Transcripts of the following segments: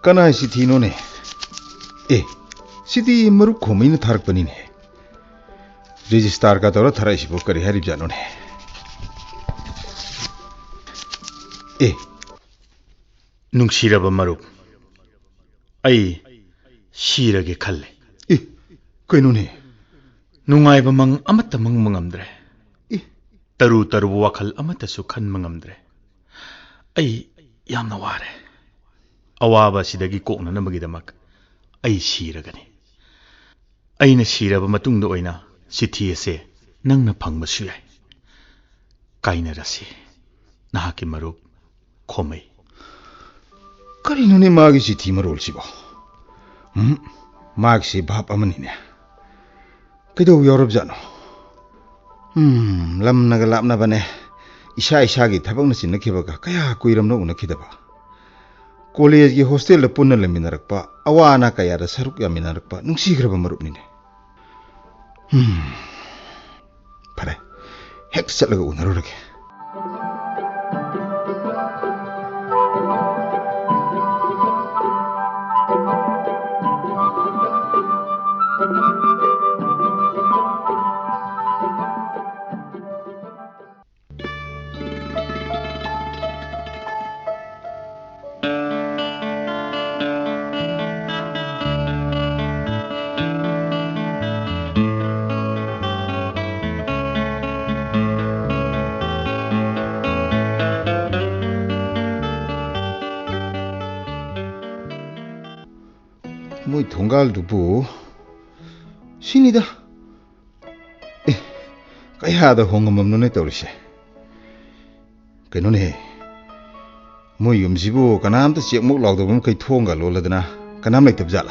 कना सिथीनोने ए सिदी मरुक खोमैन थारक पनिने रजिस्टार का तौर थराइसिबो करि हारिब जानोने ए नुंसिरब मरुक आई सिरगे खल्ले ए कैनोने नुंगाइब मंग अमत मंग मंगमद्रे ए तरु तरु वखल अमतसु खन मंगमद्रे आई यामना वारे अवाबा सिदगी कोकननबगीदमक आई सिरगनी अइना सिरब मतुंग द ओइना सिथि असे नंगना फंगबसु याय काइनरसी नाहाकी मरुक खोमै करिनोने मागी सिथि मरोलसिबो मागसे भाप अमनिने कइदौ यौरब जानो लमनगा लापना बने इसा इसागी थबकना सिनखिबगा कया कुइरमनो उनखिदबा कॉलेज की हॉस्टेल पुनः लेमिनरकपा अवाना कयादा सरुक यामिनरकपा नुंसिग्रब मरुपनिने फरे हेक चलगा उनरुरगे 뭐 동갈 두부 신이다 까야다 홍음없는 떠오르시 그노네 뭐 юм지부 까남도 지역목 라우도보면 거의 통가 롤라드나 까남 라이tab자라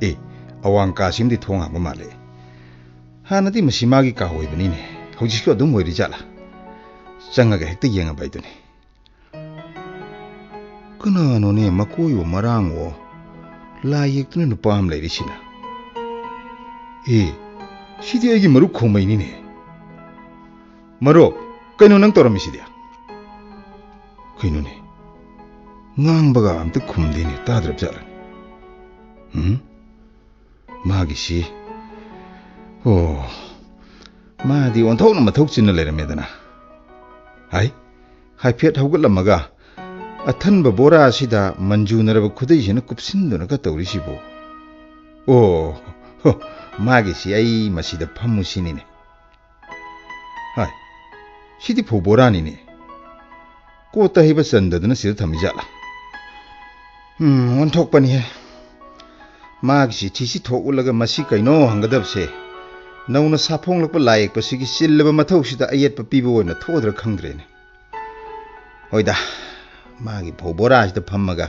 에 아왕까 심디 통하고 말래 하나디 마시마기 까호이버니네 혹시도 어떤 뭐이리자라 짱하게 핵대 이행아 바이더니 그나노네 마코요 마랑오 लायेक्तुने नुपाम लैरिसिना ए सिदि आइगी मरुक खोमैनिने मरुक कैनो नंग तोरमिसिदिया कैनोने ngang amta khumdini tadrab jalan मागिसी ओ मादी onthokna mathok chinna leramedana hai haifet haugatlamaga अथनब बोरा सिदा मंजूनरब खुदैसिन कुपसिन्दुना का तौरिसिबो ओ हो मागिसी आई मसिदा फम्मुसिनिने हाय सिदि फो बोरानिने कोता हिबा चन्ददना सिदा थमिजाला onthokpani he मागिसी थिसि थोउलगा मसि कैनो हंगदबसे नौना साफोंलकप लायकपसिगी सिल्लबा मथौसिदा अयेतप पिबो ओइना थोद्र खंद्रेने होइदा मागी भोबोरासिदा फम्मगा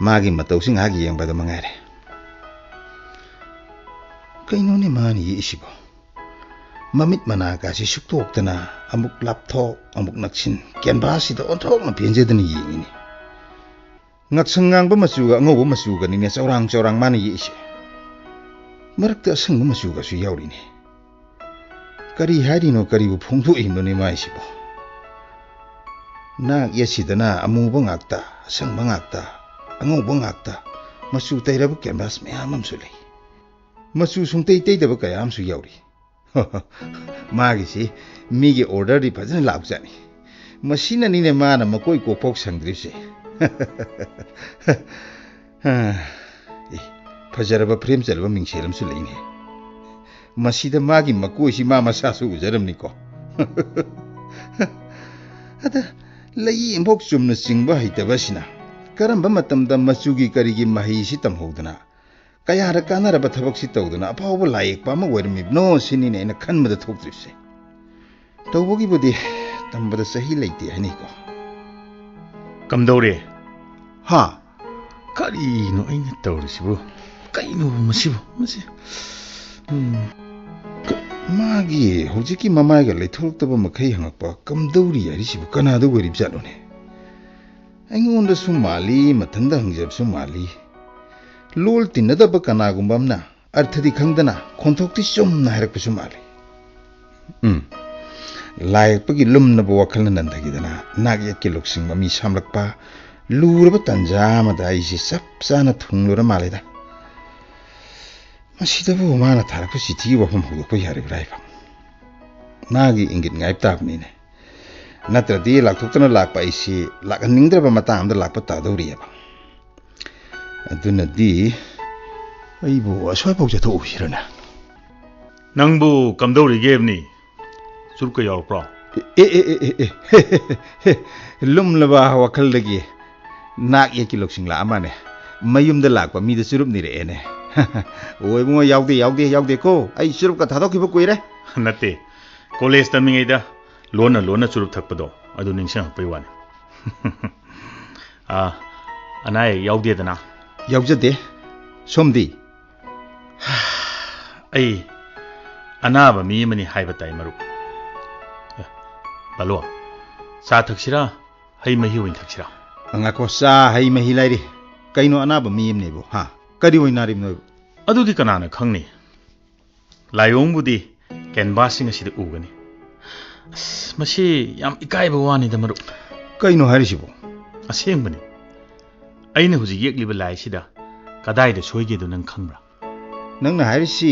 मागी मतौसिंग हागी येंबदा मंगारे कैनोने मानी इसिबो ममित मनागासि सुक्तोक्तना अमुक लापथोक अमुक नक्सिन कैनभासिदा ओन्थोकना पेंजेदना येंगिनी ngaksangang ba masuga ngobo masuga ni chaurang chaurang mani yisi marakta asang ba masuga su yauri ni kari hari no kari bu phongthu imno ni mai sibo na yasidana amu ba ngakta asang ba ngakta ango ba ngakta masu taira bu canvas me amam su lei masu sung tei tei da ba kayam su yauri magi si mi ge order ri phajana lak jani masina ni ne mana makoi ko pok sangdri se फजरबा frame चलबा मिंगसेलमसु लैने मसिदा मागी मकोइसि मा मसासु उजरमनिको अदा लई एम्भोक चुमन चिंगबा हैतबसिना करमबा मतमदा मचुगी करिगी महिसि तमहौदना कयारा कानरबा थबकसि तौदना अफावबा लायक पामा वरमिबनो सिनिने न खनमदा थोक्त्रिसे तौबगी बुदि तमबदा सही लैते हनिको कमदौरे हा करीनो अइना तौरिसिबो कैनो मसिबो मसि मागी होजिकी ममाइगा लैथोरक्तबा मखै हंगकपा कमदौरी हरिसिबो कनादो वरिब जालोने अइंगोंदसु माली मथंदा हंगजबसु माली लोल तिन्नदबा कनागुंबमना अर्थदि खंगदना खोंथोक्ति चुमना हारकपसु माली ꯂꯥꯏꯌꯦꯛꯄꯒꯤ ꯂꯨꯝꯅꯕ ꯋꯥꯈꯜꯅ ꯅꯟꯊꯈꯤꯗꯅ ꯅꯥꯛ ꯌꯦꯠꯀꯤ ꯂꯧꯁꯤꯡ ꯃꯃꯤ ꯁꯥꯝꯂꯛꯄ ꯂꯨꯔꯕ ꯇꯟꯖꯥ ꯑꯃꯗ ꯑꯩꯁꯤ ꯆꯞ ꯆꯥꯅ ꯊꯨꯡꯂꯨꯔ ꯃꯥꯜꯂꯦꯗ ꯃꯁꯤꯗꯕꯨ ꯃꯥꯅ ꯊꯥꯔꯛꯄ ꯆꯤꯊꯤꯒꯤ ꯋꯥꯐꯝ ꯍꯧꯗꯣꯛꯄ ꯌꯥꯔꯤꯕ꯭ꯔꯥ ꯍꯥꯏꯕ ꯃꯥꯒꯤ ꯏꯪꯒꯤꯠ ꯉꯥꯏꯕ ꯇꯥꯕꯅꯤꯅꯦ ꯅꯠꯇ꯭ꯔꯗꯤ ꯂꯥꯛꯊꯣꯛꯇꯅ ꯂꯥꯛꯄ ꯑꯩꯁꯤ ꯂꯥꯛꯍꯟꯅꯤꯡꯗ꯭ꯔꯕ ꯃꯇꯥꯡ ꯑꯃꯗ ꯂꯥꯛꯄ ꯇꯥꯗꯧꯔꯤꯑꯕ ꯑꯗꯨꯅꯗꯤ ꯑꯩꯕꯨ ꯑꯁ꯭ꯋꯥꯏꯐꯥꯎ ꯆꯠꯊꯣꯛꯎꯁꯤꯔꯅ ꯅꯪꯕꯨ ꯀꯝꯗꯧꯔꯤꯒꯦꯕꯅꯤ ꯆꯨꯔꯨꯞꯀ ꯌꯥꯎꯔꯛꯄ꯭ꯔꯣ ꯂꯨꯝꯂꯕ ꯋꯥꯈꯜꯗꯒꯤ ꯅꯥꯛ ꯌꯦꯠꯀꯤ ꯂꯧꯁꯤꯡ ꯂꯥꯛꯑꯃꯅꯦ ꯃꯌꯨꯝꯗ ꯂꯥꯛꯄ ꯃꯤꯗ ꯆꯨꯔꯨꯞ ꯅꯤꯔꯛꯑꯦꯅꯦ ꯑꯣ ꯏꯕꯨꯡꯉꯣ ꯌꯥꯎꯗꯦꯀꯣ ꯑꯩ ꯆꯨꯔꯨꯞꯀ ꯊꯥꯗꯣꯛꯈꯤꯕ ꯀꯨꯏꯔꯦ ꯅꯠꯇꯦ ꯀꯣꯂꯦꯖ ꯇꯝꯃꯤꯉꯩꯗ ꯂꯣꯟꯅ ꯂꯣꯟꯅ ꯆꯨꯔꯨꯞ ꯊꯛꯄꯗꯣ ꯑꯗꯨ ꯅꯤꯡꯁꯤꯡꯉꯛꯄꯩ ꯋꯥꯅꯤ ꯑꯅꯥ ꯑꯌꯦꯛ ꯌꯥꯎꯗꯦꯗꯅ ꯌꯥꯎꯖꯗꯦ ꯁꯣꯝꯗꯤ ꯑꯩ ꯑꯅꯥꯕ ꯃꯤ ꯑꯃꯅꯤ ꯍꯥꯏꯕ ꯇꯥꯏ ꯃꯔꯨꯞ ꯕꯥꯂꯣ ꯆꯥ ꯊꯛꯁꯤꯔꯥ ꯍꯩ ꯃꯍꯤ ꯑꯣꯏꯅ ꯊꯛꯁꯤꯔꯥ ꯉꯥꯏꯈꯣ ꯆꯥ ꯍꯩ ꯃꯍꯤ ꯂꯩꯔꯤ ꯀꯩꯅꯣ ꯑꯅꯥꯕ ꯃꯤ ꯑꯃꯅꯦꯕꯨ ꯀꯔꯤ ꯑꯣꯏꯅ ꯅꯥꯔꯤꯕꯅꯣ ꯑꯗꯨꯗꯤ ꯀꯅꯥꯅ ꯈꯪꯅꯤ ꯂꯥꯏꯑꯣꯡꯕꯨꯗꯤ ꯀꯦꯟꯚꯥꯁꯁꯤꯡ ꯑꯁꯤꯗ ꯎꯒꯅꯤ ꯑꯁ ꯃꯁꯤ ꯌꯥꯝ ꯏꯀꯥꯏꯕ ꯋꯥꯅꯤꯗ ꯃꯔꯨꯞ ꯀꯩꯅꯣ ꯍꯥꯏꯔꯤꯁꯤꯕꯨ ꯑꯁꯦꯡꯕꯅꯤ ꯑꯩꯅ ꯍꯧꯖꯤꯛ ꯌꯦꯛꯂꯤꯕ ꯂꯥꯏꯁꯤꯗ ꯀꯗꯥꯏꯗ ꯁꯣꯏꯒꯦꯗꯣ ꯅꯪ ꯈꯪꯕ꯭ꯔꯥ ꯅꯪꯅ ꯍꯥꯏꯔꯤꯁꯤ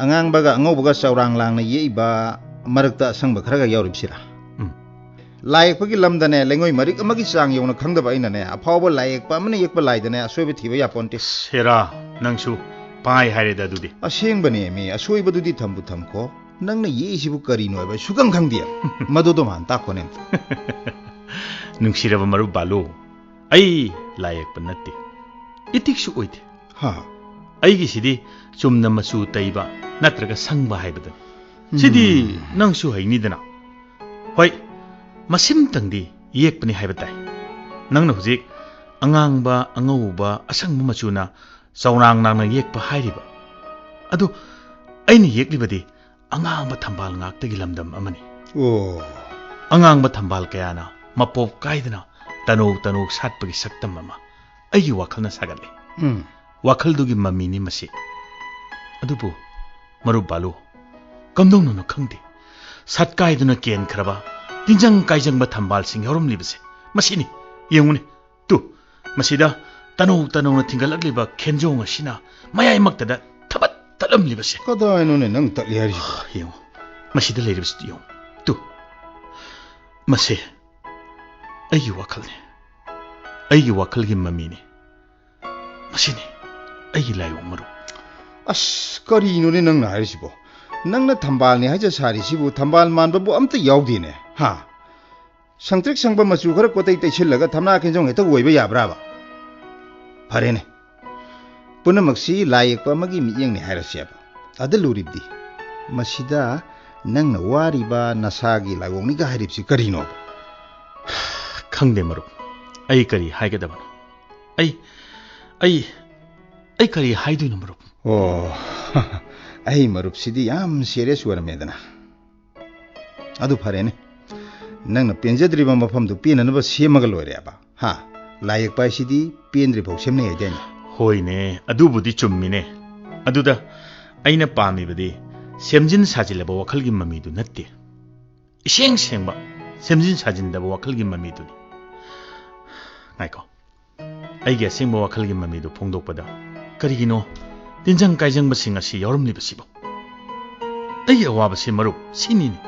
ꯑꯉꯥꯡꯕꯒ ꯑꯉꯧꯕꯒ ꯆꯧꯔꯥꯡ ꯂꯥꯡꯅ ꯌꯦꯛꯏꯕ ꯃꯔꯛꯇ ꯑꯁꯪꯕ ꯈꯔꯒ ꯌꯥꯎꯔꯤꯕꯁꯤꯔꯥ ꯂꯥꯏ ꯌꯦꯛꯄꯒꯤ ꯂꯝꯗꯅꯦ ꯂꯩꯉꯣꯏ ꯃꯔꯤꯛ ꯑꯃꯒꯤ ꯆꯥꯡ ꯌꯧꯅ ꯈꯪꯗꯕ ꯑꯩꯅꯅꯦ ꯑꯐꯥꯎꯕ ꯂꯥꯏ ꯌꯦꯛꯄ ꯑꯃꯅ ꯌꯦꯛꯄ ꯂꯥꯏꯗꯅꯦ ꯑꯁꯣꯏꯕ ꯊꯤꯕ ꯌꯥꯄꯣꯟꯇꯦ ꯁꯦꯔꯥ ꯅꯪꯁꯨ ꯄꯥꯏ ꯍꯥꯏꯔꯦꯗ ꯑꯗꯨꯗꯤ ꯑꯁꯦꯡꯕꯅꯦ ꯃꯤ ꯑꯁꯣꯏꯕꯗꯨꯗꯤ ꯊꯝꯕꯨ ꯊꯝꯈꯣ ꯅꯪꯅ ꯌꯦꯛꯏꯁꯤꯕꯨ ꯀꯔꯤꯅꯣ ꯍꯥꯏꯕ ꯁꯨꯈꯪ ꯈꯪꯗꯦ ꯃꯗꯨꯗꯣ ꯃꯥꯟ ꯇꯥꯛꯈꯣꯅꯦ ꯅꯨꯡꯁꯤꯔꯕ ꯃꯔꯨꯞ ꯕꯥꯂꯨ ꯑꯩ ꯂꯥꯏ ꯌꯦꯛꯄ ꯅꯠꯇꯦ ꯏꯇꯤꯛꯁꯨ ꯑꯣꯏꯗꯦ ꯑꯩꯒꯤꯁꯤꯗꯤ ꯆꯨꯝꯅ ꯃꯆꯨ ꯇꯩꯕ ꯅꯠꯇ꯭ꯔꯒ ꯁꯪꯕ ꯍꯥꯏꯕꯗꯨꯅꯤ ꯁꯤꯗꯤ ꯅꯪꯁꯨ ꯍꯩꯅꯤꯗꯅ ꯍꯣꯏ ꯃꯁꯤꯝꯇꯪꯗꯤ ꯌꯦꯛꯄꯅꯤ ꯍꯥꯏꯕ ꯇꯥꯏ ꯅꯪꯅ ꯍꯧꯖꯤꯛ ꯑꯉꯥꯡꯕ ꯑꯉꯧꯕ ꯑꯁꯪꯕ ꯃꯆꯨꯅ ꯆꯧꯔꯥꯡ ꯂꯥꯡꯅ ꯌꯦꯛꯄ ꯍꯥꯏꯔꯤꯕ ꯑꯗꯨ ꯑꯩꯅ ꯌꯦꯛꯂꯤꯕꯗꯤ ꯑꯉꯥꯡꯕ ꯊꯝꯕꯥꯜ ꯉꯥꯛꯇꯒꯤ ꯂꯝꯗꯝ ꯑꯃꯅꯤ ꯑꯉꯥꯡꯕ ꯊꯝꯕꯥꯜ ꯀꯌꯥꯅ ꯃꯄꯣꯞ ꯀꯥꯏꯗꯅ ꯇꯅꯧ ꯁꯥꯠꯄꯒꯤ ꯁꯛꯇꯝ ꯑꯃ ꯑꯩꯒꯤ ꯋꯥꯈꯜꯅ ꯁꯥꯒꯠꯂꯤ ꯋꯥꯈꯜꯗꯨꯒꯤ ꯃꯃꯤꯅꯤ ꯃꯁꯤ ꯑꯗꯨꯕꯨ ꯃꯔꯨꯞ ꯕꯥꯂꯨ ꯀꯝꯗꯧꯅꯅꯣ ꯈꯪꯗꯦ ꯁꯠꯀꯥꯏꯗꯨꯅ ꯀꯦꯟꯈ꯭ꯔꯕ ꯇꯤꯟꯖꯪ ꯀꯥꯏꯖꯪꯕ ꯊꯝꯕꯥꯜꯁꯤꯡ ꯌꯥꯎꯔꯝꯂꯤꯕꯁꯦ ꯃꯁꯤꯅꯤ ꯌꯦꯡꯉꯨꯅꯦ ꯃꯁꯤꯗ ꯇꯅꯧꯅ ꯊꯤꯡꯒꯠꯂꯛꯂꯤꯕ ꯈꯦꯟꯖꯣꯡ ꯑꯁꯤꯅ ꯃꯌꯥꯏꯃꯛꯇꯗ ꯊꯕꯠ ꯇꯠꯂꯝꯂꯤꯕꯁꯦ ꯀꯗꯥꯏꯅꯣꯅꯦ ꯅꯪ ꯇꯠꯂꯤ ꯍꯥꯏꯔꯤꯁꯤꯕꯨ ꯌꯦꯡꯉꯨ ꯃꯁꯤꯗ ꯂꯩꯔꯤꯕꯁꯤ ꯌꯦꯡꯉꯨ ꯃꯁꯤ ꯑꯩꯒꯤ ꯋꯥꯈꯜꯅꯤ ꯑꯩꯒꯤ ꯋꯥꯈꯜꯒꯤ ꯃꯃꯤꯅꯤ ꯃꯁꯤꯅꯤ ꯑꯩꯒꯤ ꯂꯥꯏꯑꯣꯡ ꯃꯔꯨꯞ ꯑꯁ ꯀꯔꯤꯅꯣꯅꯦ ꯅꯪꯅ ꯍꯥꯏꯔꯤꯁꯤꯕꯣ ꯅꯪꯅ ꯊꯝꯕꯥꯜꯅꯤ ꯍꯥꯏꯖ ꯁꯥꯔꯤꯁꯤꯕꯨ ꯊꯝꯕꯥꯜ ꯃꯥꯟꯕꯕꯨ ꯑꯝꯇ ꯌꯥꯎꯗꯦꯅꯦ ꯁꯪꯇ꯭ꯔꯤꯛ ꯁꯪꯕ ꯃꯆꯨ ꯈꯔ ꯀꯣꯇꯩ ꯇꯩꯁꯤꯜꯂꯒ ꯊꯝꯅꯥ ꯈꯦꯟꯖꯣꯡ ꯍꯦꯛꯇ ꯑꯣꯏꯕ ꯌꯥꯕ꯭ꯔꯥꯕ ꯐꯔꯦꯅꯦ ꯄꯨꯝꯅꯃꯛꯁꯤ ꯂꯥꯏ ꯌꯦꯛꯄ ꯑꯃꯒꯤ ꯃꯤꯠꯌꯦꯡꯅꯤ ꯍꯥꯏꯔꯁꯦꯕ ꯑꯗ ꯂꯨꯔꯤꯕꯗꯤ ꯃꯁꯤꯗ ꯅꯪꯅ ꯋꯥꯔꯤꯕ ꯅꯁꯥꯒꯤ ꯂꯥꯏꯑꯣꯡꯅꯤꯒ ꯍꯥꯏꯔꯤꯕꯁꯤ ꯀꯔꯤꯅꯣꯕ ꯈꯪꯗꯦ ꯃꯔꯨꯞ ꯑꯩ ꯀꯔꯤ ꯍꯥꯏꯒꯗꯕꯅꯣ ꯑꯩ ꯀꯔꯤ ꯍꯥꯏꯗꯣꯏꯅꯣ ꯃꯔꯨꯞ ꯑꯩ ꯃꯔꯨꯞꯁꯤꯗꯤ ꯌꯥꯝ ꯁꯦꯔꯤꯌꯁ ꯑꯣꯏꯔꯝꯃꯦꯗꯅ ꯑꯗꯨ ꯐꯔꯦꯅꯦ ꯅꯪꯅ ꯄꯦꯟꯖꯗ꯭ꯔꯤꯕ ꯃꯐꯝꯗꯨ ꯄꯦꯟꯅꯅꯕ ꯁꯦꯝꯃꯒ ꯂꯣꯏꯔꯦꯕ ꯂꯥꯏ ꯌꯦꯛꯄ ꯍꯥꯏꯁꯤꯗꯤ ꯄꯦꯟꯗ꯭ꯔꯤꯐꯥꯎ ꯁꯦꯝꯅꯩ ꯍꯥꯏꯗꯥꯏꯅꯦ ꯍꯣꯏꯅꯦ ꯑꯗꯨꯕꯨꯗꯤ ꯆꯨꯝꯃꯤꯅꯦ ꯑꯗꯨꯗ ꯑꯩꯅ ꯄꯥꯝꯃꯤꯕꯗꯤ ꯁꯦꯝꯖꯤꯟ ꯁꯥꯖꯤꯜꯂꯕ ꯋꯥꯈꯜꯒꯤ ꯃꯃꯤꯗꯨ ꯅꯠꯇꯦ इसेंग सेंगबा सेमजिन साजिनदबा वाखलगी ममीदुनी नाइको अइगे असेंगबा वाखलगी ममीदु फोंदोकपदा करिगिनो तिनजंग काइजंग बसिंग असि यावरमलिबसिबो अइ अवाबसि मरुप सिनिनि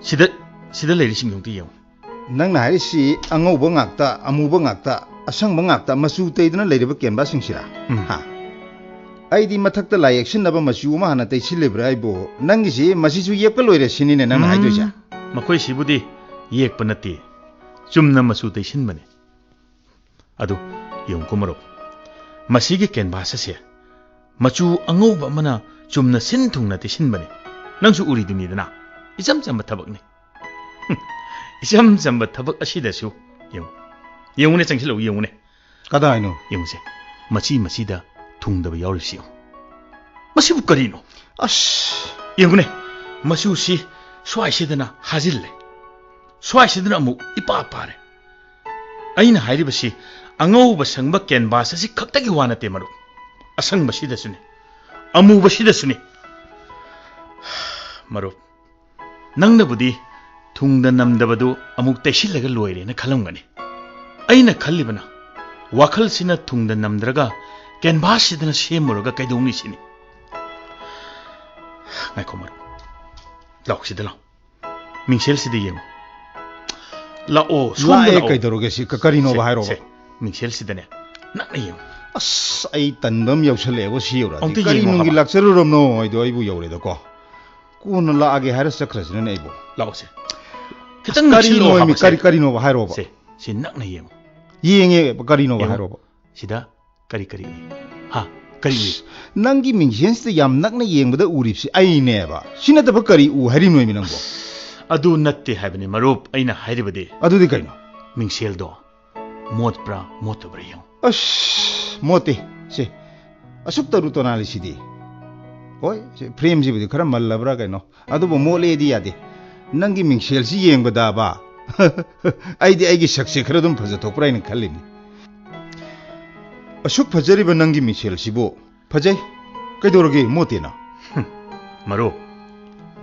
सिदा लेरिसिंग योंति यौ नंगना हारिसि अंगौबा ngakta amuba ngakta asangba ngakta machu teiduna leiriba kenba singsiरा हा आइदी मथक्ता लायेक्सिन नबा मचु मा हना तैसिलेब्रा आइबो नंगिसि मसिसु येकपा लोइरे सिनिने नंगना हाइदोइसा मखोइ सिबुदि येकपा नति चुमना मचु तैसिनबने अदु योंको मरो मसिगे कैनवास असे मचु अंगौबा मना चुमना सिन थुंगना तैसिनबने नंगसु उरिदुनिदना इचम चम्बा थबकनि इचम चम्बा थबक असिदसु येंगुने चंगसिलो येंगुने कदाइनो येंगुसे मची मसीदा थुंगदबा यावरिसियो मसिबु करिनो अस येंगुने मसुसी स्वाइसिदना हाजिल्ले स्वाइसिदना अमु इपा पारे अइना हाइरिबसि अंगौबा संगबा कैनवास असि खक्तगी वानते मरु असंगबसिदसुने अमुबसिदसुने मरु ꯅꯪꯅꯕꯨꯗꯤ ꯊꯨꯡꯗ ꯅꯝꯗꯕꯗꯨ ꯑꯃꯨꯛ ꯇꯩꯁꯤꯜꯂꯒ ꯂꯣꯏꯔꯦꯅ ꯈꯜꯂꯝꯒꯅꯤ ꯑꯩꯅ ꯈꯜꯂꯤꯕꯅ ꯋꯥꯈꯜꯁꯤꯅ ꯊꯨꯡꯗ ꯅꯝꯗ꯭ꯔꯒ ꯀꯦꯟꯚꯥꯁꯁꯤꯗꯅ ꯁꯦꯝꯃꯨꯔꯒ ꯀꯩꯗꯧꯅꯤ ꯁꯤꯅꯤ ꯉꯥꯏꯈꯣ ꯃꯔꯨꯞ ꯂꯥꯛꯑꯣ ꯁꯤꯗ ꯂꯥꯛꯑꯣ ꯃꯤꯡꯁꯦꯜꯁꯤꯗ ꯌꯦꯡꯉꯣ ꯂꯥꯛꯑꯣ ꯁꯣꯝꯗ ꯂꯥꯛꯑꯦ ꯂꯥꯛꯑꯣ ꯀꯩꯗꯧꯔꯒꯦ ꯁꯤ ꯀꯔꯤꯅꯣꯕ ꯍꯥꯏꯔꯣꯕ ꯃꯤꯡꯁꯦꯜꯁꯤꯗꯅꯦ ꯅꯛꯅ ꯌꯦꯡꯉꯣ ꯑꯁ ꯑꯩ ꯇꯟꯕ ꯑꯃ ꯌꯧꯁꯜꯂꯛꯑꯦꯕ ꯁꯤ ꯌꯧꯔꯛꯑꯗꯤ ꯑꯝꯇ ꯀꯔꯤ ꯌꯦꯡꯉꯣ ꯅꯨꯡꯒꯤ ꯍꯥꯏꯕ ꯂꯥꯛꯆꯔꯨꯔꯕꯅꯣ ꯍꯥꯏꯗꯣ ꯑꯩꯕꯨ ꯌꯧꯔꯦꯗꯀꯣ ꯀꯣꯟꯅ ꯂꯥꯛꯑꯒꯦ ꯍꯥꯏꯔ ꯆꯠꯈ꯭ꯔꯁꯤꯅꯅꯦ ꯑꯩꯕꯨ ꯂꯥꯛꯑꯣꯁꯦ ꯈꯤꯇꯪ ꯀꯔꯤꯅꯣ ꯅꯛꯁꯤꯜꯂꯛꯑꯣ ꯍꯥꯏꯕ ꯀꯔꯤꯅꯣꯕ ꯍꯥꯏꯔꯣꯕ ꯁꯤ ꯅꯛꯅ ꯌꯦꯡꯉꯣ ꯌꯦꯡꯉꯦ ꯀꯔꯤꯅꯣꯕ ꯌꯦꯡꯉꯣ ꯍꯥꯏꯔꯣꯕ ꯁꯤꯗ ꯀꯔꯤ ꯀꯔꯤ ꯎꯏ ꯍꯥ ꯀꯔꯤ ꯎꯏ ꯅꯪꯒꯤ ꯃꯤꯡꯁꯦꯟꯁꯤꯗ ꯌꯥꯝ ꯅꯛꯅ ꯌꯦꯡꯕꯗ ꯎꯔꯤꯕꯁꯤ ꯑꯩꯅꯦꯕ ꯁꯤ ꯅꯠꯇꯕ ꯀꯔꯤ ꯎ ꯍꯥꯏꯔꯤꯅꯣꯃꯤ ꯅꯪꯕꯣ ꯑꯗꯨ ꯅꯠꯇꯦ ꯍꯥꯏꯕꯅꯤ ꯃꯔꯨꯞ ꯑꯩꯅ ꯍꯥꯏꯔꯤꯕꯗꯤ ꯑꯗꯨꯗꯤ ꯀꯩꯅꯣ ꯃꯤꯡꯁꯦꯜꯗꯣ ꯃꯣꯠꯄ꯭ꯔꯥ ꯃꯣꯠꯇꯕ꯭ꯔꯥ ꯌꯦꯡꯉꯣ ꯑꯁ ꯃꯣꯠꯇꯦ ꯁꯤ ꯑꯁꯨꯛ ꯇꯔꯨ ꯇꯣꯅꯥꯜꯂꯤꯁꯤꯗꯤ ꯍꯣꯏ ꯁꯤ ꯐ꯭ꯔꯦꯝꯁꯤꯕꯨꯗꯤ ꯈꯔ ꯃꯜꯂꯕ꯭ꯔꯥ ꯀꯩꯅꯣ ꯑꯗꯨꯕꯨ ꯃꯣꯠꯂꯦꯗꯤ ꯌꯥꯗꯦ ꯅꯪꯒꯤ ꯃꯤꯡꯁꯦꯜꯁꯤ ꯌꯦꯡꯕꯗꯕ ꯑꯩꯗꯤ ꯑꯩꯒꯤ ꯁꯛꯁꯦ ꯈꯔ ꯑꯗꯨꯝ ꯐꯖꯊꯣꯛꯄ꯭ꯔꯥ ꯍꯥꯏꯅ ꯈꯜꯂꯤꯅꯤ ꯑꯁꯨꯛ ꯐꯖꯔꯤꯕ ꯅꯪꯒꯤ ꯃꯤꯡꯁꯦꯜꯁꯤꯕꯨ ꯐꯖꯩ ꯀꯩꯗꯧꯔꯒꯦ ꯃꯣꯠꯇꯦꯅ ꯃꯔꯨꯞ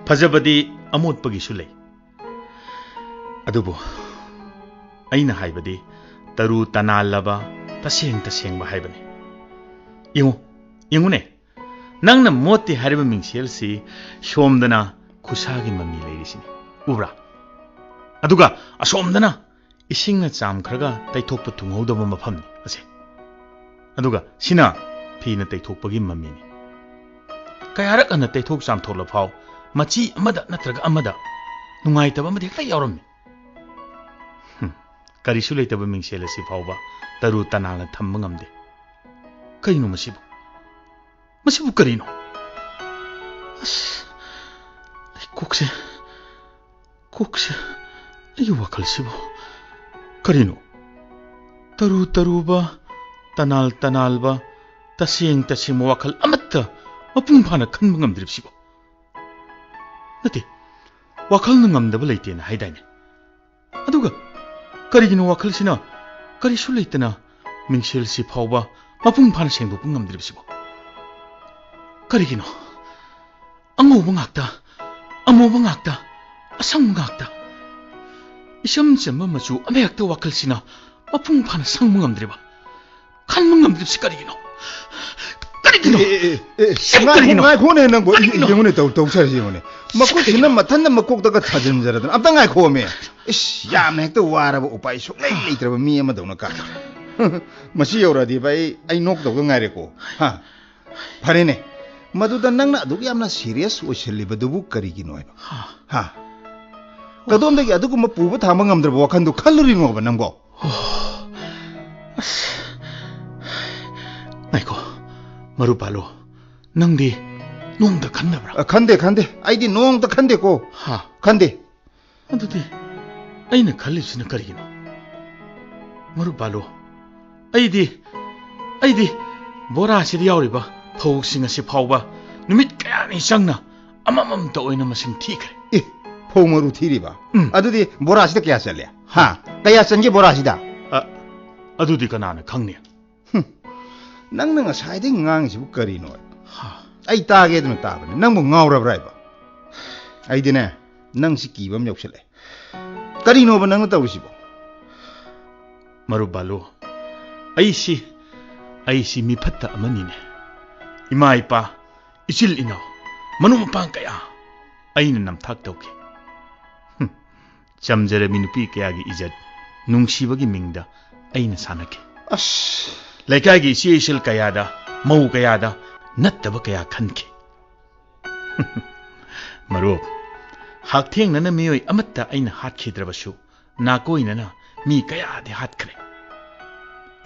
ꯐꯖꯕꯗꯤ ꯑꯃꯣꯠꯄꯒꯤꯁꯨ ꯂꯩ ꯑꯗꯨꯕꯨ ꯑꯩꯅ ꯍꯥꯏꯕꯗꯤ ꯇꯔꯨ ꯇꯅꯥꯜꯂꯕ ꯇꯁꯦꯡ ꯇꯁꯦꯡꯕ ꯍꯥꯏꯕꯅꯤ ꯌꯦꯡꯉꯨꯅꯦ ꯅꯪꯅ ꯃꯣꯠꯇꯦ ꯍꯥꯏꯔꯤꯕ ꯃꯤꯡꯁꯦꯜꯁꯤ ꯁꯣꯝꯗꯅ ꯈꯨꯁꯥꯒꯤ ꯃꯃꯤ ꯂꯩꯔꯤꯁꯤꯅꯤ ꯎꯕ꯭ꯔꯥ ꯑꯗꯨꯒ ꯑꯁꯣꯝꯗꯅ ꯏꯁꯤꯡꯅ ꯆꯥꯝꯈ꯭ꯔꯒ ꯇꯩꯊꯣꯛꯄ ꯊꯨꯡꯍꯧꯗꯕ ꯃꯐꯝꯅꯤ ꯑꯁꯦ ꯑꯗꯨꯒ ꯁꯤꯅ ꯐꯤꯅ ꯇꯩꯊꯣꯛꯄꯒꯤ ꯃꯃꯤꯅꯤ ꯀꯌꯥꯔꯛ ꯍꯟꯅ ꯇꯩꯊꯣꯛ ꯆꯥꯝꯊꯣꯛꯂ ꯐꯥꯎ ꯃꯆꯤ ꯑꯃꯗ ꯅꯠꯇ꯭ꯔꯒ ꯑꯃꯗ ꯅꯨꯡꯉꯥꯏꯇꯕ ꯑꯃꯗꯤ ꯍꯦꯛꯇ ꯌꯥꯎꯔꯝꯃꯤ ꯀꯔꯤꯁꯨ ꯂꯩꯇꯕ ꯃꯤꯡꯁꯦꯜ ꯑꯁꯤ ꯐꯥꯎꯕ ꯇꯔꯨ ꯇꯅꯥꯜꯅ ꯊꯝꯕ ꯉꯝꯗꯦ ꯀꯔꯤꯅꯣ ꯃꯁꯤꯕꯨ ꯀꯔꯤꯅꯣ ꯑꯁ ꯑꯩ ꯀꯣꯛꯁꯦ ꯑꯩꯒꯤ ꯋꯥꯈꯜꯁꯤꯕꯨ ꯀꯔꯤꯅꯣ ꯇꯔꯨ ꯇꯔꯨꯕ ꯇꯅꯥꯜꯕ ꯇꯁꯦꯡ ꯇꯁꯦꯡꯕ ꯋꯥꯈꯜ ꯑꯃꯠꯇ ꯃꯄꯨꯡ ꯐꯥꯅ ꯈꯟꯕ ꯉꯝꯗ꯭ꯔꯤꯕꯁꯤꯕꯨ ꯅꯠꯇꯦ ꯋꯥꯈꯜꯅ ꯉꯝꯗꯕ ꯂꯩꯇꯦꯅ ꯍꯥꯏꯗꯥꯏꯅꯦ ꯑꯗꯨꯒ ꯀꯔꯤꯒꯤꯅꯣ ꯋꯥꯈꯜꯁꯤꯅ ꯀꯔꯤꯁꯨ ꯂꯩꯇꯅ ꯃꯤꯡꯁꯦꯜꯁꯤ ꯐꯥꯎꯕ ꯃꯄꯨꯡ ꯐꯥꯅ ꯁꯦꯡꯗꯣꯛꯄ ꯉꯝꯗ꯭ꯔꯤꯕꯁꯤꯕꯨ ꯀꯔꯤꯒꯤꯅꯣ ꯑꯉꯧꯕ ꯉꯥꯛꯇ ꯑꯃꯨꯕ ꯉꯥꯛꯇ ꯑꯁꯪꯕ ꯉꯥꯛꯇ ꯏꯆꯝ ꯆꯝꯕ ꯃꯆꯨ ꯑꯃꯍꯦꯛꯇ ꯋꯥꯈꯜꯁꯤꯅ ꯃꯄꯨꯡ ꯐꯥꯅ ꯁꯪꯕ ꯉꯝꯗ꯭ꯔꯤꯕ ꯈꯟꯕ ꯉꯝꯗ꯭ꯔꯤꯕꯁꯤ ꯀꯔꯤꯒꯤꯅꯣ ꯉꯥꯏꯈꯣꯅꯦ ꯅꯪꯕꯣ ꯌꯦꯡꯉꯨꯅꯦ ꯇꯧꯁꯔꯁꯤ ꯌꯦꯡꯉꯨꯅꯦ ꯃꯀꯣꯛꯁꯤꯅ ꯃꯊꯟꯇ ꯃꯀꯣꯛꯇꯒ ꯊꯥꯖꯤꯟꯖꯔꯗꯅ ꯑꯝꯇ ꯉꯥꯏꯈꯣꯃꯦ ꯏꯁ ꯌꯥꯝꯅ ꯍꯦꯛꯇ ꯋꯥꯔꯕ ꯎꯄꯥꯏ ꯁꯨꯡꯂꯩ ꯂꯩꯇ꯭ꯔꯕ ꯃꯤ ꯑꯃꯗꯧꯅ ꯀꯥꯗꯧꯔꯦ ꯃꯁꯤ ꯌꯧꯔꯛꯑꯗꯤ ꯑꯩ ꯅꯣꯛꯇꯧꯒ ꯉꯥꯏꯔꯦꯀꯣ ꯍꯥ ꯐꯔꯦꯅꯦ ꯃꯗꯨꯗ ꯅꯪꯅ ꯑꯗꯨꯛ ꯌꯥꯝꯅ ꯁꯤꯔꯤꯌꯁ ꯑꯣꯏꯁꯜꯂꯤꯕꯗꯨꯕꯨ ꯀꯔꯤꯒꯤꯅꯣ ꯍꯥꯏꯕ ꯍꯥ ꯀꯗꯣꯝꯗꯒꯤ ꯑꯗꯨꯒꯨꯝꯕ ꯄꯨꯕ ꯊꯥꯡꯕ ꯉꯝꯗ꯭ꯔꯕ ꯋꯥꯈꯟꯗꯣ ꯈꯜꯂꯨꯔꯤꯅꯣꯕ ꯅꯪꯕꯣ ꯉꯥꯏꯈꯣ ꯃꯔꯨꯞ ꯕꯥꯂꯣ ꯅꯪꯗꯤ ꯅꯣꯡꯇ ꯈꯟꯗꯕ꯭ꯔꯥ ꯈꯟꯗꯦ ꯑꯩꯗꯤ ꯅꯣꯡꯇ ꯈꯟꯗꯦꯀꯣ ꯈꯟꯗꯦ ꯑꯗꯨꯗꯤ ꯑꯩꯅ ꯈꯜꯂꯤꯕꯁꯤꯅ ꯀꯔꯤꯒꯤꯅꯣ ꯃꯔꯨꯞ ꯕꯥꯂꯣ ꯑꯩꯗꯤ ꯕꯣꯔꯥꯁꯤꯗ ꯌꯥꯎꯔꯤꯕ ꯐꯧꯁꯤꯡ ꯑꯁꯤ ꯐꯥꯎꯕ ꯅꯨꯃꯤꯠ ꯀꯌꯥꯅꯤ ꯆꯪꯅ ꯑꯃꯃꯝꯇ ꯑꯣꯏꯅ ꯃꯁꯤꯡ ꯊꯤꯈ꯭ꯔꯦ ꯐꯧ ꯃꯔꯨ ꯊꯤꯔꯤꯕ ꯑꯗꯨꯗꯤ ꯕꯣꯔꯥꯁꯤꯗ ꯀꯌꯥ ꯆꯜꯂꯦ ꯍꯥ ꯀꯌꯥ ꯆꯟꯒꯦ ꯕꯣꯔꯥꯁꯤꯗ ꯑꯗꯨꯗꯤ ꯀꯅꯥꯅ ꯈꯪꯅꯤ ꯅꯪꯅ ꯉꯁꯥꯏꯗꯩ ꯉꯥꯡꯉꯤꯁꯤꯕꯨ ꯀꯔꯤꯅꯣ ꯑꯩ ꯇꯥꯒꯦꯗꯅ ꯇꯥꯕꯅꯦ ꯅꯪꯕꯨ ꯉꯥꯎꯔꯕ꯭ꯔꯥ ꯍꯥꯏꯕ ꯑꯩꯗꯤꯅꯦ ꯅꯪꯁꯤ ꯀꯤꯕ ꯑꯃ ꯌꯧꯁꯜꯂꯛꯑꯦ ꯀꯔꯤꯅꯣꯕ ꯅꯪꯅ ꯇꯧꯔꯤꯁꯤꯕꯣ ꯃꯔꯨꯞ ꯕꯥꯂꯨ ꯑꯩꯁꯤ ꯃꯤꯐꯠꯇ ꯑꯃꯅꯤꯅꯦ ꯏꯃꯥ ꯏꯄꯥ ꯏꯆꯤꯜ ꯏꯅꯥꯎ ꯃꯅꯨꯡ ꯃꯄꯥꯡ ꯀꯌꯥ ꯑꯩꯅ ꯅꯝꯊꯥꯛ ꯇꯧꯈꯤ ꯆꯝꯖꯔꯕꯤ ꯅꯨꯄꯤ ꯀꯌꯥꯒꯤ ꯏꯖꯠ ꯅꯨꯡꯁꯤꯕꯒꯤ ꯃꯤꯡꯗ ꯑꯩꯅ ꯁꯥꯟꯅꯈꯤ ꯑꯁ ꯂꯩꯀꯥꯏꯒꯤ ꯏꯆꯦ ꯏꯆꯜ ꯀꯌꯥꯗ ꯃꯧ ꯀꯌꯥꯗ ꯅꯠꯇꯕ ꯀꯌꯥ ꯈꯟꯈꯤ ꯃꯔꯨꯞ ꯍꯛꯊꯦꯡꯅꯅ ꯃꯤꯑꯣꯏ ꯑꯃꯠꯇ ꯑꯩꯅ ꯍꯥꯠꯈꯤꯗ꯭ꯔꯕꯁꯨ ꯅꯥꯀꯣꯏꯅꯅ ꯃꯤ ꯀꯌꯥꯗꯤ ꯍꯥꯠꯈ꯭ꯔꯦ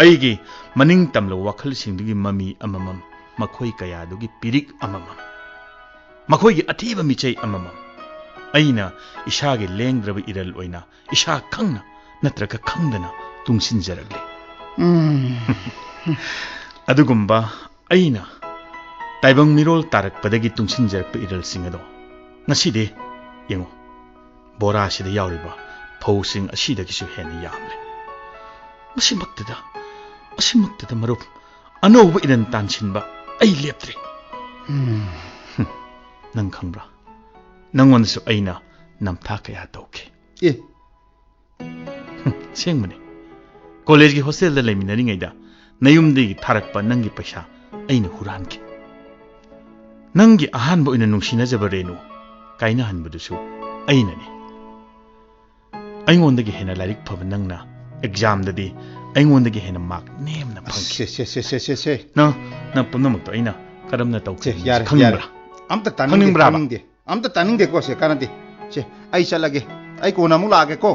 ꯑꯩꯒꯤ ꯃꯅꯤꯡ ꯇꯝꯂꯕ ꯋꯥꯈꯜꯁꯤꯡꯗꯨꯒꯤ ꯃꯃꯤ ꯑꯃꯃꯝ ꯃꯈꯣꯏ ꯀꯌꯥꯗꯨꯒꯤ ꯄꯤꯔꯤꯛ ꯑꯃꯃꯝ ꯃꯈꯣꯏꯒꯤ ꯑꯊꯤꯕ ꯃꯤꯆꯩ ꯑꯃꯃꯝ ꯑꯩꯅ ꯏꯁꯥꯒꯤ ꯂꯦꯡꯗ꯭ꯔꯕ ꯏꯔꯜ ꯑꯣꯏꯅ ꯏꯁꯥ ꯈꯪꯅ ꯅꯠꯇ꯭ꯔꯒ ꯈꯪꯗꯅ ꯇꯨꯡꯁꯤꯟꯖꯔꯛꯂꯤ ꯑꯗꯨꯒꯨꯝꯕ ꯑꯩꯅ ꯇꯥꯏꯕꯪ ꯃꯤꯔꯣꯜ ꯇꯥꯔꯛꯄꯗꯒꯤ ꯇꯨꯡꯁꯤꯟꯖꯔꯛꯄ ꯏꯔꯜꯁꯤꯡ ꯑꯗꯣ ꯉꯁꯤꯗꯤ ꯌꯦꯡꯉꯨ ꯕꯣꯔꯥꯁꯤꯗ ꯌꯥꯎꯔꯤꯕ ꯐꯧꯁꯤꯡ ꯑꯁꯤꯗꯒꯤꯁꯨ ꯍꯦꯟꯅ ꯌꯥꯝꯂꯦ ꯑꯁꯤꯃꯛꯇꯗ ꯃꯔꯨꯞ ꯑꯅꯧꯕ ꯏꯔꯟ ꯇꯥꯟꯁꯤꯟꯕ ꯑꯩ ꯂꯦꯞꯇ꯭ꯔꯤ ꯅꯪ ꯈꯪꯕ꯭ꯔꯥ ꯅꯪꯉꯣꯟꯗꯁꯨ ꯑꯩꯅ namtha kaya tauke ए sengmane college gi hostel da leminari ngai da nayumdegi tharakpa nangi paisa aina huranki nangi ahanba oina nungsina jabarenu kaina hanbadusu aina ni aingondagi hena larik phaba nangna exam dadi aingondagi hena mark nemna phangki से na punamak to aina karamna tauke यार khangbra amta Khangningbra ba? taning amta taning de ko se kanati che ai chalage ai ko na mu lage ko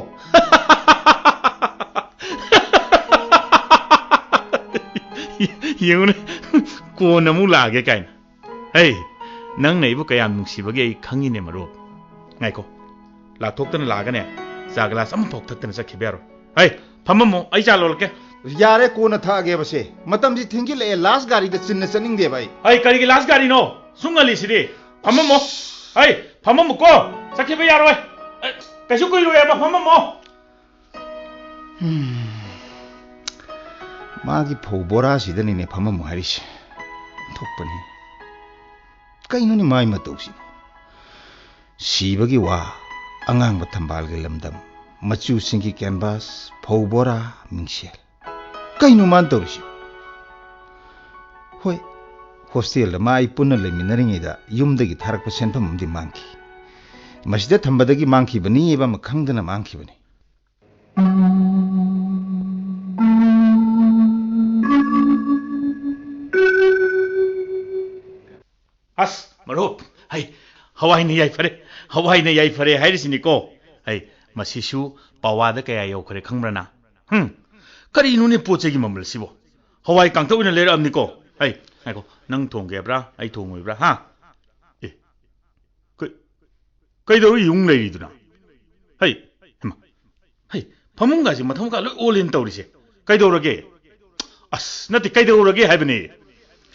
yengune kona mu lage kain hey nang nei bu kayam nungsibage ai khangine maro ngai ko la thoktana lagane jagla sam thok thattana sakhibyaro hey phammo ai chalolke यारे को न था गे बसे मतम जी थिंगी ले last गाड़ी de चिन्ह चनिंग दे भाई hey kari gi last gari no sungali sidi phammo hey phammo ko sakhiba yaroi kaisu koi ro ya phammo मागी फौ बोरा सिदनी ने फम मुहारिस थोपनी कइनुनि माइ मतौसि सिबगी वा अंगांग थंबाल गे लमदम मचु सिंगी कैनवास फौ बोरा मिंगसेल कइनु मान तौरिसि होय hostel da mai punna leminaringi da yumdagi tharakpa senpam amdi mangki masida thambadagi mangki bani eba makhangdana mangki bani as marup hai hawai ne yai fare harisini ko hai masisu pawada kaya yau khare khangrana kari nu ne poche gi mamral sibo hawai kangtau ina lera amni ko hai ko nang thong ge bra ai thong oi bra ha e kai do yung nei duna hai hai phamung ga ji matham ka loi olin tawrise kai do rage as nati kai do rage hai bani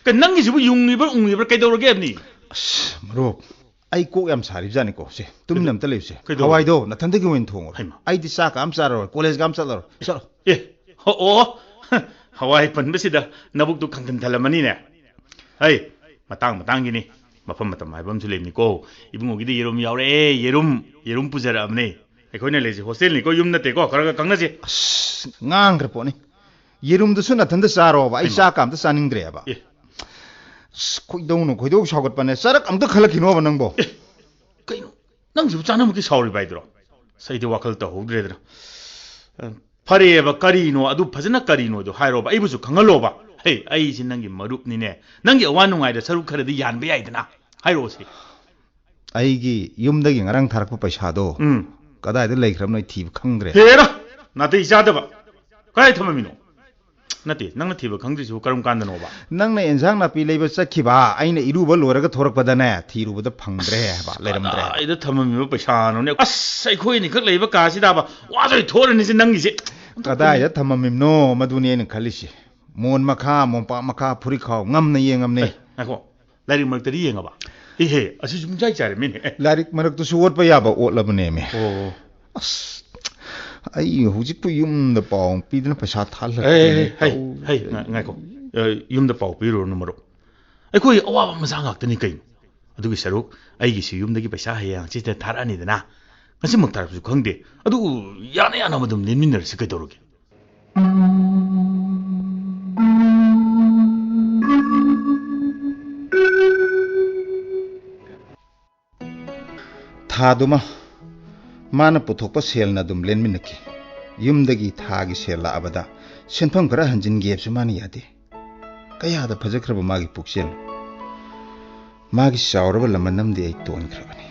ka nang gi sibu yung ni bra ung ni bra kai do rage amni maro ai ko yam sari jani ko se tum nam ta leuse hawai do na thandagi wen thong ai di sa kam saro college gam salor chalo e o hawai pan besida nabuk tu khangtan thalamani ne hey matang gini mafam matam haibam su lemni ko ibungo gidi yerum yaure yerum pujara amne ekhone leji hostel ni ko yum na te ko karaga kangna je ngang gra poni yerum du suna thanda saro ba ai sa kam ta saning dre ba khoidou sagot pane sarak am ta khalaki no ba nang bo kaino nang ju chana mu ki sauri bai dro saide wakal ta hodre dra fare ba kari no adu phajana kari no do hairo ba ibu su khangalo ba hey ai sin nangi marup ni ne nangi awan nungai da saru khare di yan be ai dana hairo si ai gi yum da gi ngarang tharak pa paisa do kadai da leikhram noi thib khangre hera na te isa da ba kai thamami no nati nang na thiba khangri su karam kan da no ba nang na enjang na pi leiba sakhi ba aina iru ba loraga thorak pa da na thiru ba da phangdre ba leiram dre ai da thamami ba paisa no ne as sai khoi ni khak leiba ka si da ba wa joi thor ni si nangi si kadai da thamamim no maduni ne khalisi mon makha monpa makha phuri khaw ngam na yengam ne ako larik marak tari yenga ba he asu jum jai chare min larik marak tu suot pa ya ba ot labne me oh as ai hujik pu yum da paung pi dna paisa thal la hey ngai ko yum da pau pi ro no maro ai koi awa ma sa ngak tani kai adu gi saruk ai gi si yum da gi paisa hayang chi ta thar ani dana ngasi mak tar su khangde adu yana madum nin min ner si kai doruge थादुमा माना पुथोकपा सेलना दुम लेनमिनकी युमदगी थागी cell लाबदा सेनफम खरा हंजिन गेबसु मानि यादे कयादा फजख्रब मागी पुक्सेल मागी सावरब लमनमदे आई तोनख्रबनी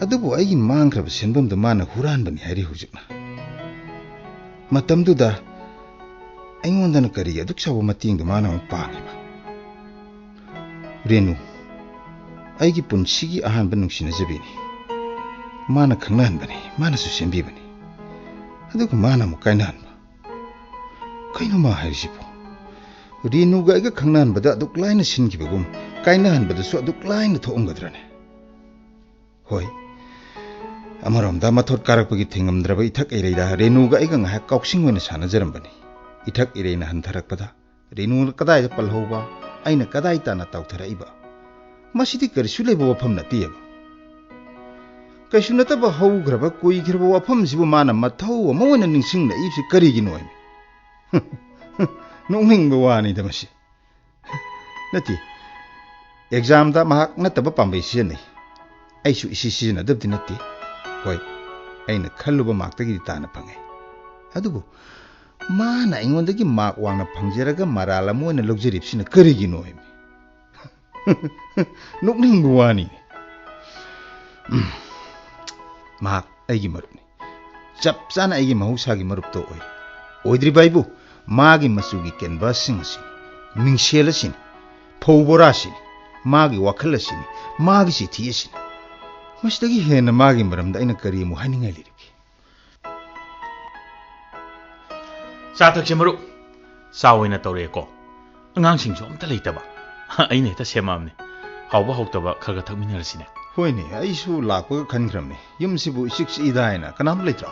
अदुबु आई मांग्रब सेनबम the माना हुरानबनी हारि हुजुकना मतमदुदा aingondan kari aduk sabu mating da mana pangi ba renu aigi punsigi ahan banung sinajabini mana khangnan bani mana su sembi bani aduk mana mu kainan ba kaino ma harisipo renu ga iga khangnan bada aduk laina singi bagum kainan bada su aduk laina thom gadrane hoi amaram da mathot karak pagi thingam draba ithak ereida renu ga iga ngha kauksing wena sana jaram bani इथक इरेना हंथरकपदा रेनु कदाय पलहोबा आइना कदाय ताना ताउथराइबा मसिदि करिसु लेबो वफम नतियब ꯀꯩꯁꯨ ꯅꯠꯇꯕ ꯍꯧꯈ꯭ꯔꯕ ꯀꯨꯏꯈ꯭ꯔꯕ ꯋꯥꯐꯝꯁꯤꯕꯨ ꯃꯥꯅ ꯃꯊꯧ ꯑꯃ ꯑꯣꯏꯅ ꯅꯤꯡꯁꯤꯡꯂꯛꯏꯕꯁꯤ ꯀꯔꯤꯒꯤꯅꯣ ꯍꯥꯏꯃꯤ ꯅꯣꯛꯅꯤꯡꯕ ꯋꯥꯅꯤꯗ ꯃꯁꯤ ꯅꯠꯇꯦ ꯑꯦꯛꯖꯥꯝꯗ ꯃꯍꯥꯛ ꯅꯠꯇꯕ ꯄꯥꯝꯕꯩ ꯁꯤꯖꯤꯟꯅꯩ ꯑꯩꯁꯨ ꯏꯁꯤ ꯁꯤꯖꯤꯟꯅꯗꯕꯗꯤ ꯅꯠꯇꯦ ꯍꯣꯏ ꯑꯩꯅ ꯈꯜꯂꯨꯕ ꯃꯥꯛꯇꯒꯤꯗꯤ ꯇꯥꯅ ꯐꯪꯉꯦ ꯑꯗꯨꯕꯨ ꯃꯥꯅ ꯑꯩꯉꯣꯟꯗꯒꯤ ꯃꯥꯛ ꯋꯥꯡꯅ ꯐꯪꯖꯔꯒ ꯃꯔꯥꯜ ꯑꯃ ꯑꯣꯏꯅ ꯂꯧꯖꯔꯤꯕꯁꯤꯅ ꯀꯔꯤꯒꯤꯅꯣ ꯍꯥꯏꯃꯤ ꯅꯣꯛꯅꯤꯡꯕ ꯋꯥꯅꯤ ꯃꯍꯥꯛ ꯑꯩꯒꯤ ꯃꯔꯨꯞꯅꯤ ꯆꯞ ꯆꯥꯅ ꯑꯩꯒꯤ ꯃꯍꯧꯁꯥꯒꯤ ꯃꯔꯨꯞꯇꯣ ꯑꯣꯏ ꯑꯣꯏꯗ꯭ꯔꯤꯕ ꯑꯩꯕꯨ ꯃꯥꯒꯤ ꯃꯆꯨꯒꯤ ꯀꯦꯟꯚꯥꯁꯁꯤꯡ ꯑꯁꯤꯅꯤ ꯃꯤꯡꯁꯦꯜ ꯑꯁꯤꯅꯤ ꯐꯧ ꯕꯣꯔꯥ ꯑꯁꯤꯅꯤ ꯃꯥꯒꯤ ꯋꯥꯈꯜ ꯑꯁꯤꯅꯤ ꯃꯥꯒꯤ ꯆꯤꯊꯤ ꯑꯁꯤꯅꯤ ꯃꯁꯤꯗꯒꯤ ꯍꯦꯟꯅ ꯃꯥꯒꯤ ꯃꯔꯝꯗ ꯑꯩꯅ ꯀꯔꯤ ꯑꯃꯨꯛ ꯍꯥꯏꯅꯤꯡꯉꯥꯏ ꯂꯩꯔꯤꯕꯒꯦ ꯆꯥ ꯊꯛꯁꯦ ꯃꯔꯨꯞ ꯆꯥ ꯑꯣꯏꯅ ꯇꯧꯔꯛꯑꯦꯀꯣ ꯑꯉꯥꯡꯁꯤꯡꯁꯨ ꯑꯝꯇ ꯂꯩꯇꯕ ꯑꯩꯅ ꯍꯦꯛꯇ ꯁꯦꯝꯃꯛꯑꯕꯅꯤ ꯍꯥꯎꯕ ꯍꯥꯎꯇꯕ ꯈꯔ ꯈꯔ ꯊꯛꯃꯤꯟꯅꯔꯁꯤꯅꯦ ꯍꯣꯏꯅꯦ ꯑꯩꯁꯨ ꯂꯥꯛꯄꯒ ꯈꯟꯈ꯭ꯔꯕꯅꯤ ꯌꯨꯝꯁꯤꯕꯨ ꯏꯆꯤꯛ ꯆꯤꯛꯏꯗ ꯍꯥꯏꯅ ꯀꯅꯥꯝ ꯂꯩꯇ꯭ꯔꯣ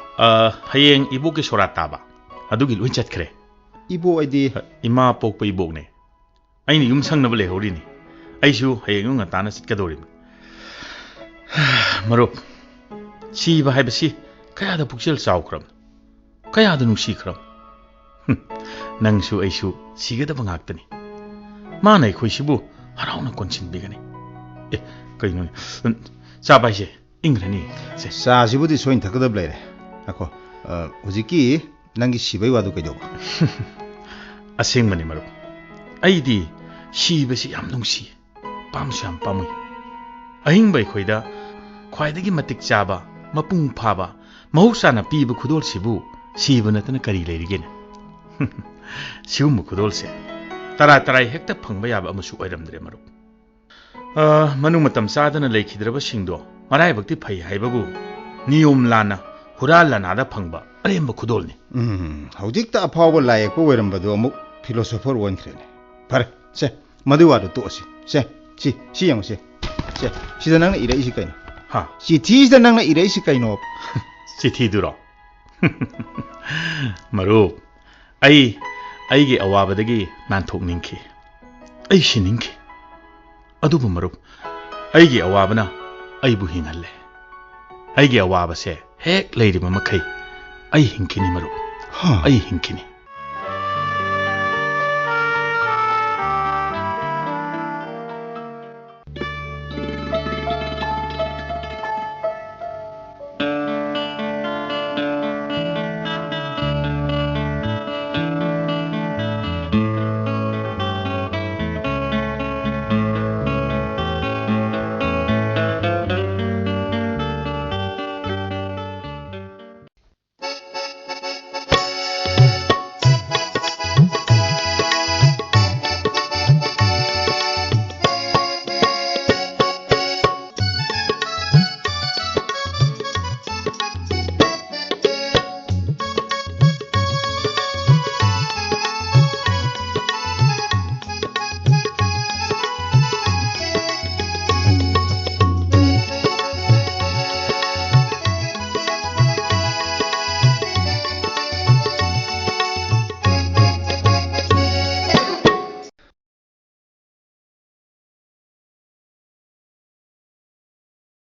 ꯍꯌꯦꯡ ꯏꯕꯣꯛꯀꯤ ꯁꯣꯔꯥꯠ ꯇꯥꯕ ꯑꯗꯨꯒꯤ ꯂꯣꯏ ꯆꯠꯈ꯭ꯔꯦ ꯏꯕꯣ ꯑꯩꯗꯤ ꯏꯃꯥ ꯄꯣꯛꯄ ꯏꯕꯣꯛꯅꯦ ꯑꯩꯅ ꯌꯨꯝ ꯁꯪꯅꯕ ꯂꯩꯍꯧꯔꯤꯅꯤ ꯑꯩꯁꯨ ꯍꯌꯦꯡ ꯌꯨꯝ ꯉꯟꯇꯥꯅ ꯆꯠꯀꯗꯧꯔꯤꯕꯅꯤ ꯃꯔꯨꯞ ꯁꯤꯕ ꯍꯥꯏꯕꯁꯤ ꯀꯌꯥꯗ ꯄꯨꯛꯆꯦꯜ ꯆꯥꯎꯈ꯭ꯔꯕꯅꯣ ꯀꯌꯥꯗ ꯅꯨꯡꯁꯤꯈ꯭ꯔꯕꯅꯣ ꯅꯪꯁꯨ ꯑꯩꯁꯨ ꯁꯤꯒꯗꯕ ꯉꯥꯛꯇꯅꯤ ꯃꯥꯅ ꯑꯩꯈꯣꯏꯁꯤꯕꯨ ꯍꯔꯥꯎꯅ ꯀꯣꯟꯁꯤꯟꯕꯤꯒꯅꯤ ꯑꯦ ꯀꯩꯅꯣꯅꯦ ꯆꯥꯕ ꯍꯥꯏꯁꯦ ꯏꯪꯈ꯭ꯔꯅꯤ ꯆꯥꯁꯤꯕꯨꯗꯤ ꯁꯣꯏꯅ ꯊꯛꯀꯗꯕ ꯂꯩꯔꯦ ꯉꯥꯏꯈꯣ ꯍꯧꯖꯤꯛꯀꯤ ꯅꯪꯒꯤ ꯁꯤꯕꯩ ꯋꯥꯗꯨ ꯀꯩꯗꯧꯕ ꯑꯁꯦꯡꯕꯅꯤ ꯃꯔꯨꯞ ꯑꯩꯗꯤ ꯁꯤꯕꯁꯤ ꯌꯥꯝ ꯅꯨꯡꯁꯤ ꯄꯥꯝꯁꯨ ꯌꯥꯝ ꯄꯥꯝꯃꯨꯏ ꯑꯍꯤꯡꯕ ꯑꯩꯈꯣꯏꯗ ꯈ꯭ꯋꯥꯏꯗꯒꯤ ꯃꯇꯤꯛ ꯆꯥꯕ ꯃꯄꯨꯡ ꯐꯥꯕ ꯃꯍꯧꯁꯥꯅ ꯄꯤꯕ ꯈꯨꯗꯣꯜꯁꯤꯕꯨ ꯁꯤꯕ ꯅꯠꯇꯅ ꯀꯔꯤ ꯂꯩꯔꯤꯒꯦꯅꯦ ꯁꯤꯒꯨꯝꯕ ꯈꯨꯗꯣꯜꯁꯦ ꯇꯔꯥꯏ ꯍꯦꯛꯇ ꯐꯪꯕ ꯌꯥꯕ ꯑꯃꯁꯨ ꯑꯣꯏꯔꯝꯗ꯭ꯔꯦ ꯃꯔꯨꯞ ꯃꯅꯨꯡ ꯃꯇꯝ ꯆꯥꯗꯅ ꯂꯩꯈꯤꯗ꯭ꯔꯕꯁꯤꯡꯗꯣ ꯃꯔꯥꯏꯕꯛꯇꯤ ꯐꯩ ꯍꯥꯏꯕꯕꯨ ꯅꯤꯌꯣꯝ ꯂꯥꯟꯅ ꯍꯨꯔꯥꯟ ꯂꯥꯟꯅꯥꯗ ꯐꯪꯕ ꯑꯔꯦꯝꯕ ꯈꯨꯗꯣꯜꯅꯤ ꯍꯧꯖꯤꯛꯇ ꯑꯐꯥꯎꯕ ꯂꯥꯏ ꯌꯦꯛꯄ ꯑꯣꯏꯔꯝꯕꯗꯣ ꯑꯃꯨꯛ ꯐꯤꯂꯣꯁꯣꯐꯔ ꯑꯣꯟꯈ꯭ꯔꯦꯅꯦ ꯐꯔꯦ ꯁꯦ ꯃꯗꯨ ꯋꯥꯗꯣ ꯇꯣꯛꯑꯁꯤ ꯁꯤ ꯌꯦꯡꯉꯨꯁꯦ ꯁꯤꯗ ꯅꯪꯅ ꯏꯔꯛꯏꯁꯤ ꯀꯩꯅꯣ ꯆꯤꯊꯤꯁꯤꯗ ꯅꯪꯅ ꯏꯔꯛꯏꯁꯤ ꯀꯩꯅꯣ ꯆꯤꯊꯤꯗꯨꯔꯣ ꯃꯔꯨꯞ ꯑꯩꯒꯤ ꯑꯋꯥꯕꯗꯒꯤ ꯅꯥꯟꯊꯣꯛꯅꯤꯡꯈꯤ ꯑꯩ ꯁꯤꯅꯤꯡꯈꯤ ꯑꯗꯨꯕꯨ ꯃꯔꯨꯞ ꯑꯩꯒꯤ ꯑꯋꯥꯕꯅ ꯑꯩꯕꯨ ꯍꯤꯡꯍꯜꯂꯦ ꯑꯩꯒꯤ ꯑꯋꯥꯕꯁꯦ ꯍꯦꯛ ꯂꯩꯔꯤꯕ ꯃꯈꯩ ꯑꯩ ꯍꯤꯡꯈꯤꯅꯤ ꯃꯔꯨꯞ ꯑꯩ ꯍꯤꯡꯈꯤꯅꯤ